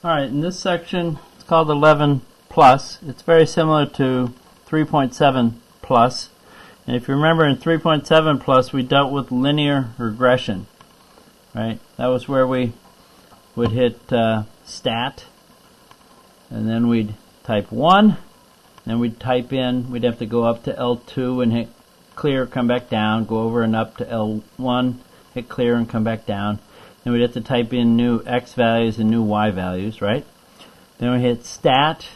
Alright, in this section, it's called 11 plus. It's very similar to 3.7 plus. And if you remember, in 3.7 plus, we dealt with linear regression. Right? That was where we would hit stat, and then we'd type 1, then we'd type in, we'd have to go up to L2 and hit clear, come back down, go over and up to L1, hit clear and come back down. Then we'd have to type in new X values and new Y values, right? Then we hit stat,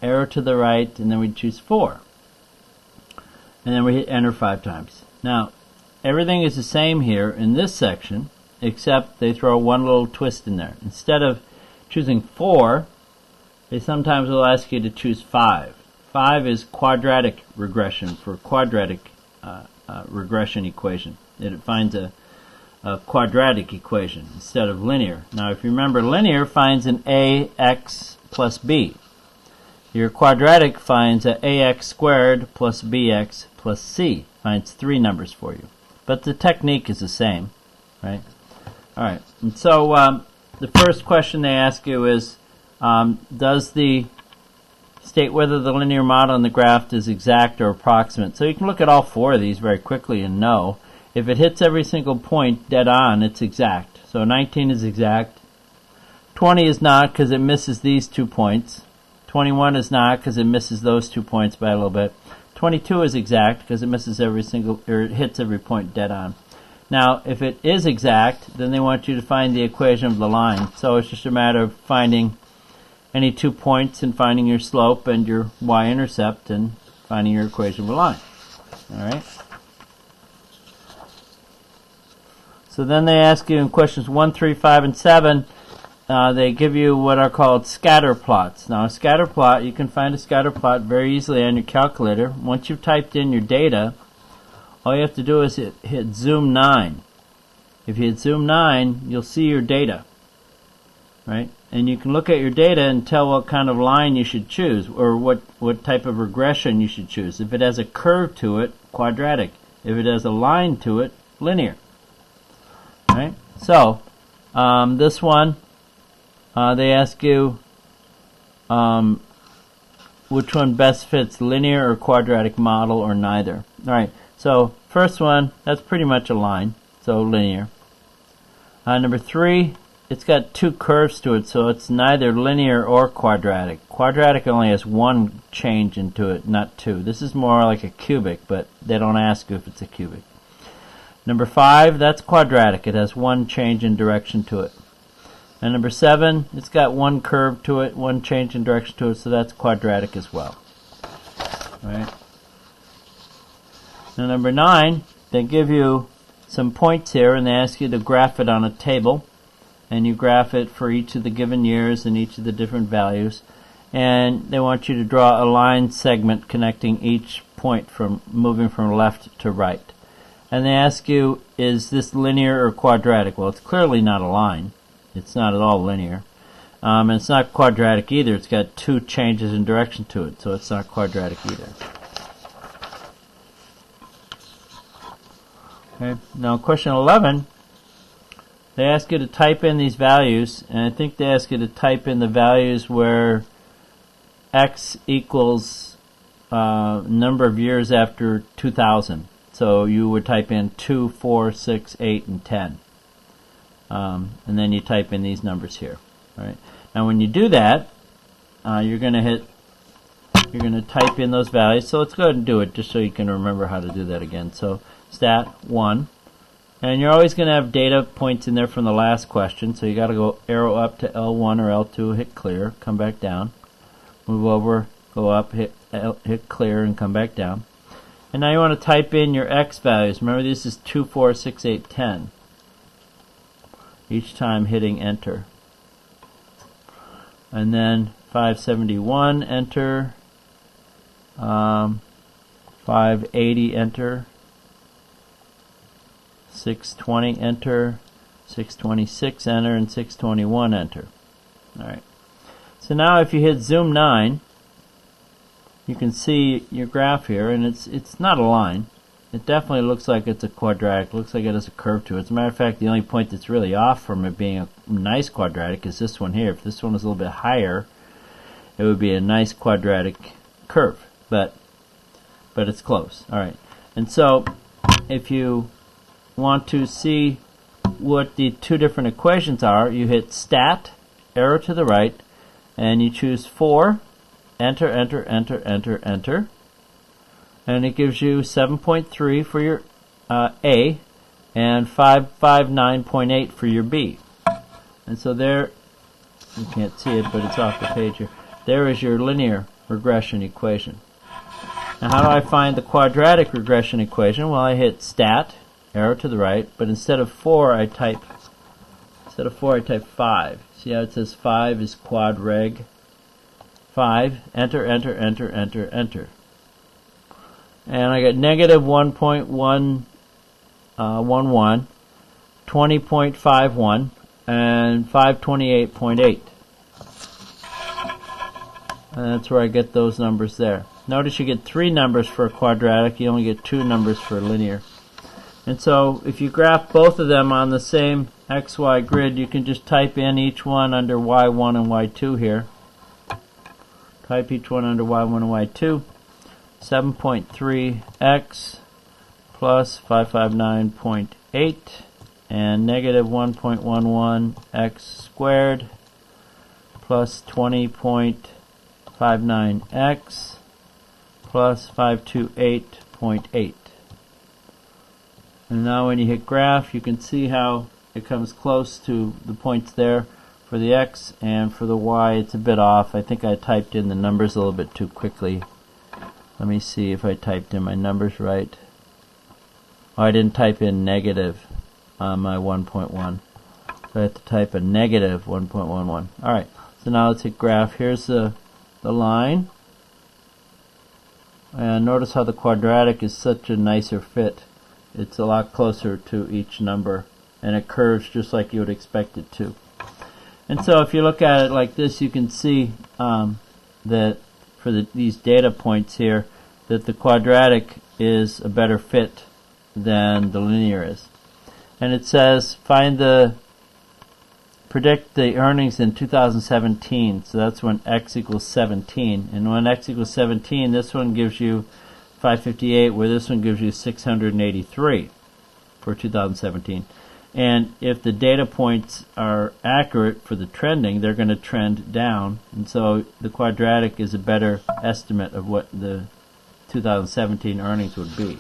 arrow to the right, and then we'd choose 4. And then we hit enter 5 times. Now, everything is the same here in this section, except they throw one little twist in there. Instead of choosing 4, they sometimes will ask you to choose 5. 5 is quadratic regression for quadratic regression equation. It finds a quadratic equation instead of linear. Now, if you remember, linear finds an ax plus b. Your quadratic finds a ax squared plus bx plus c. Finds 3 numbers for you. But the technique is the same, right? All right. And so the first question they ask you is, does the state whether the linear model in the graph is exact or approximate? So you can look at all 4 of these very quickly and know. If it hits every single point dead on, it's exact. So 19 is exact. 20 is not because it misses these 2 points. 21 is not because it misses those 2 points by a little bit. 22 is exact because it misses every single, or it hits every point dead on. Now, if it is exact, then they want you to find the equation of the line. So it's just a matter of finding any 2 points and finding your slope and your y-intercept and finding your equation of the line. All right. So then they ask you in questions 1, 3, 5, and 7, they give you what are called scatter plots. Now a scatter plot, you can find a scatter plot very easily on your calculator. Once you've typed in your data, all you have to do is hit zoom 9. If you hit zoom 9, you'll see your data, right? And you can look at your data and tell what kind of line you should choose, or what type of regression you should choose. If it has a curve to it, quadratic. If it has a line to it, linear. Right? So, this one, they ask you which one best fits, linear or quadratic model or neither. Alright, so first one, that's pretty much a line, so linear. Number 3, it's got 2 curves to it, so it's neither linear or quadratic. Quadratic only has 1 change into it, not 2. This is more like a cubic, but they don't ask you if it's a cubic. Number 5, that's quadratic. It has 1 change in direction to it. And number 7, it's got 1 curve to it, 1 change in direction to it, so that's quadratic as well. All right. Now number 9, they give you some points here, and they ask you to graph it on a table. And you graph it for each of the given years and each of the different values. And they want you to draw a line segment connecting each point from moving from left to right. And they ask you, is this linear or quadratic? Well, it's clearly not a line. It's not at all linear. And it's not quadratic either. It's got 2 changes in direction to it, so it's not quadratic either. Okay. Now, question 11, they ask you to type in these values, and I think they ask you to type in the values where x equals number of years after 2000. So you would type in 2, 4, 6, 8, and 10. And then you type in these numbers here. All right. Now when you do that, you're going to type in those values. So let's go ahead and do it just so you can remember how to do that again. So stat 1. And you're always going to have data points in there from the last question. So you got to go arrow up to L1 or L2, hit clear, come back down. Move over, go up, hit clear, and come back down. And now you want to type in your x values. Remember, this is 2, 4, 6, 8, 10. Each time hitting enter. And then 571, enter. 580, enter. 620, enter. 626, enter. And 621, enter. Alright. So now if you hit zoom 9, you can see your graph here, and it's not a line. it definitely looks like it's a quadratic. Looks like it has a curve to it. As a matter of fact, the only point that's really off from it being a nice quadratic is this one here. If this one was a little bit higher, it would be a nice quadratic curve. But it's close. All right. And so, if you want to see what the two different equations are, you hit Stat, arrow to the right, and you choose 4, enter, enter, enter, enter, enter, and it gives you 7.3 for your A and 559.8 for your B. And so there, you can't see it, but it's off the page here. There is your linear regression equation. Now how do I find the quadratic regression equation? Well, I hit Stat, arrow to the right, but instead of 4 I type 5. See how it says 5 is quad reg? 5, enter, enter, enter, enter, enter. And I get negative 1.111, 20.51, and 528.8. And that's where I get those numbers there. Notice you get 3 numbers for a quadratic, you only get 2 numbers for linear. And so if you graph both of them on the same XY grid, you can just type in each one under Y1 and Y2 here. Type each one under Y1 and Y2. 7.3x plus 559.8 and negative 1.11x squared plus 20.59x plus 528.8. And now when you hit graph, you can see how it comes close to the points there for the x, and for the y it's a bit off. I think I typed in the numbers a little bit too quickly. Let me see if I typed in my numbers right. Oh, I didn't type in negative on my 1.1. So I have to type a negative 1.11. Alright, so now let's hit graph. Here's the line. And notice how the quadratic is such a nicer fit. It's a lot closer to each number, and it curves just like you would expect it to. And so if you look at it like this, you can see that for these data points here, that the quadratic is a better fit than the linear is. And it says predict the earnings in 2017, so that's when x equals 17. And when x equals 17, this one gives you 558, where this one gives you 683 for 2017. And if the data points are accurate for the trending, they're going to trend down. And so the quadratic is a better estimate of what the 2017 earnings would be.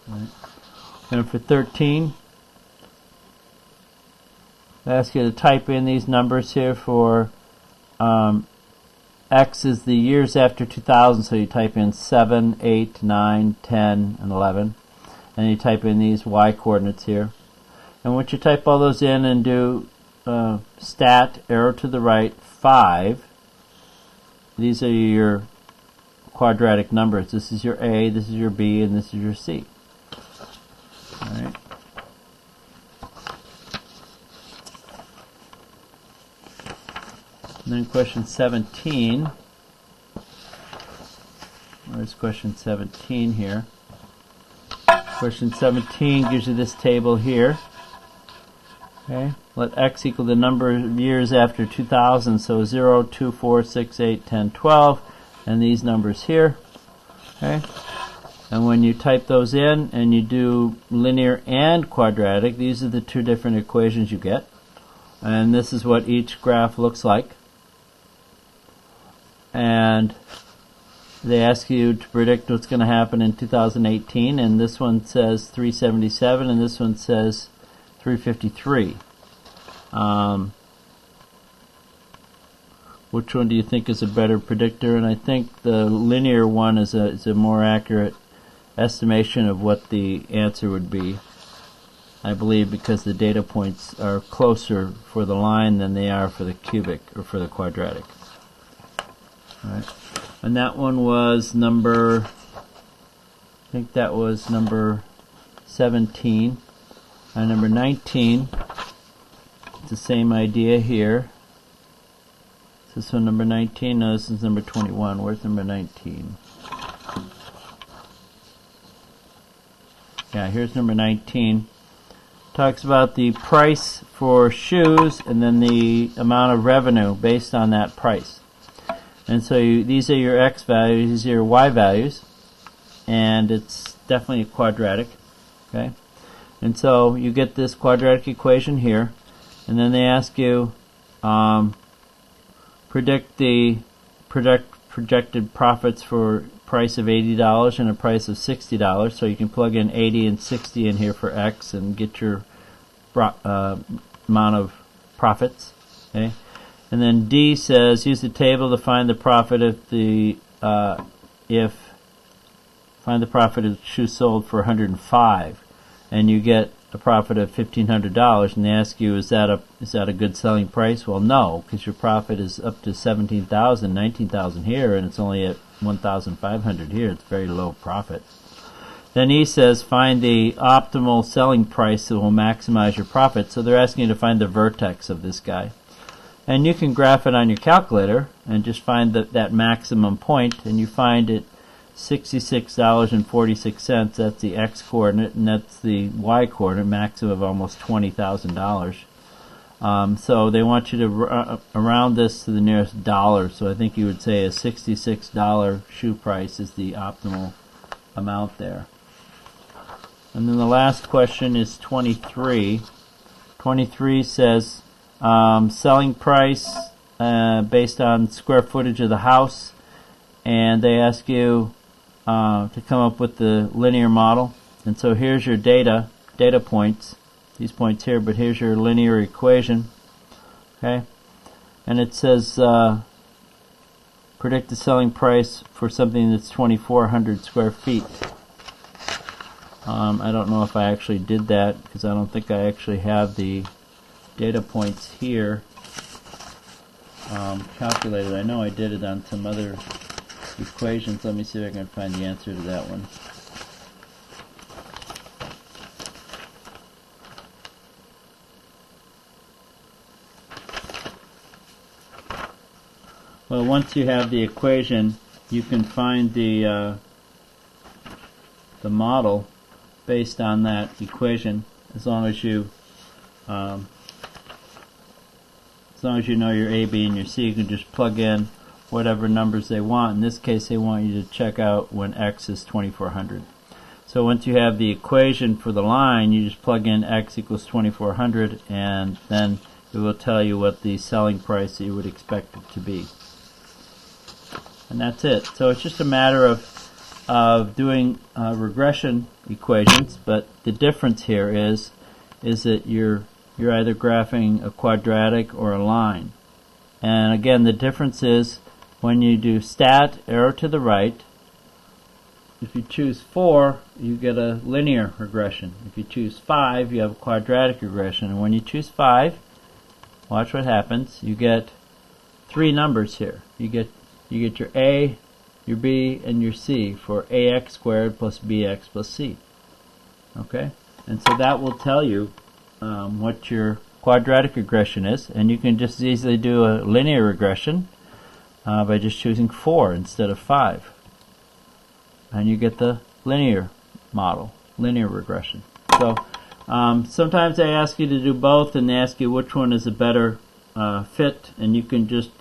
Right. And for 13, I ask you to type in these numbers here for X is the years after 2000, so you type in 7, 8, 9, 10, and 11. And you type in these Y coordinates here. And once you type all those in and do Stat, arrow to the right, 5, these are your quadratic numbers. This is your A, this is your B, and this is your C. Alright. And then question 17. Where's question 17 here? Question 17 gives you this table here. Okay. Let x equal the number of years after 2000, so 0, 2, 4, 6, 8, 10, 12, and these numbers here. Okay. And when you type those in and you do linear and quadratic, these are the two different equations you get. And this is what each graph looks like. And they ask you to predict what's going to happen in 2018, and this one says 377 and this one says 353. Which one do you think is a better predictor? And I think the linear one is a more accurate estimation of what the answer would be. I believe because the data points are closer for the line than they are for the cubic or for the quadratic. Right. And that one was number 17. And number 19, it's the same idea here. Is this one number 19? No, this is number 21. Where's number 19? Yeah, here's number 19. Talks about the price for shoes and then the amount of revenue based on that price. And so these are your x values, these are your y values, and it's definitely a quadratic. Okay, and so you get this quadratic equation here, and then they ask you predict the projected profits for price of $80 and a price of $60. So you can plug in 80 and 60 in here for x and get your amount of profits. Okay, and then D says use the table to find the profit find the profit of shoes sold for 105, and you get a profit of $1,500. And they ask you, is that a good selling price? Well, no, because your profit is up to 17,000, 19,000 here, and it's only at 1,500 here. It's very low profit. Then E says find the optimal selling price that will maximize your profit. So they're asking you to find the vertex of this guy. And you can graph it on your calculator and just find that maximum point, and you find it $66.46. That's the x coordinate, and that's the y coordinate, maximum of almost $20,000. So they want you to round this to the nearest dollar. So I think you would say a $66 shoe price is the optimal amount there. And then the last question is 23. 23 says selling price based on square footage of the house, and they ask you to come up with the linear model. And so here's your data points, these points here, but here's your linear equation. Okay, and it says predict the selling price for something that's 2,400 square feet. I don't know if I actually did that, because I don't think I actually have the data points here calculated. I know I did it on some other equations. Let me see if I can find the answer to that one. Well, once you have the equation, you can find the model based on that equation, as long as you know your A, B, and your C. You can just plug in whatever numbers they want. In this case, they want you to check out when x is 2,400. So once you have the equation for the line, you just plug in x equals 2,400, and then it will tell you what the selling price that you would expect it to be. And that's it. So it's just a matter of doing regression equations, but the difference here is that you're either graphing a quadratic or a line. And again, the difference is when you do stat, arrow to the right, if you choose 4, you get a linear regression. If you choose 5, you have a quadratic regression. And when you choose 5, watch what happens. You get 3 numbers here. You get your A, your B, and your C for ax squared plus bx plus c. Okay? And so that will tell you what your quadratic regression is, and you can just easily do a linear regression by just choosing 4 instead of 5. And you get the linear model, linear regression. So sometimes they ask you to do both, and they ask you which one is a better fit, and you can just,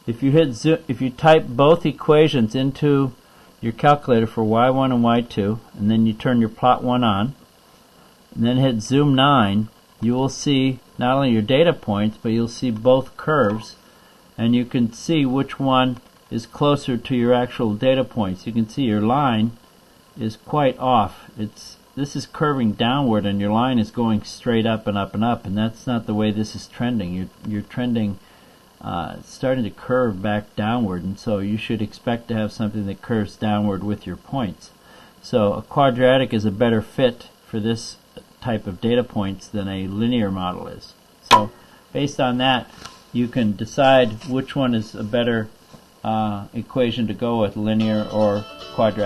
if you type both equations into your calculator for y1 and y2, and then you turn your plot 1 on, and then hit zoom 9, you will see not only your data points, but you'll see both curves, and you can see which one is closer to your actual data points. You can see your line is quite off. This is curving downward, and your line is going straight up and up and up, and that's not the way this is trending. You're trending, starting to curve back downward, and so you should expect to have something that curves downward with your points. So a quadratic is a better fit for this type of data points than a linear model is. So based on that, you can decide which one is a better equation to go with, linear or quadratic.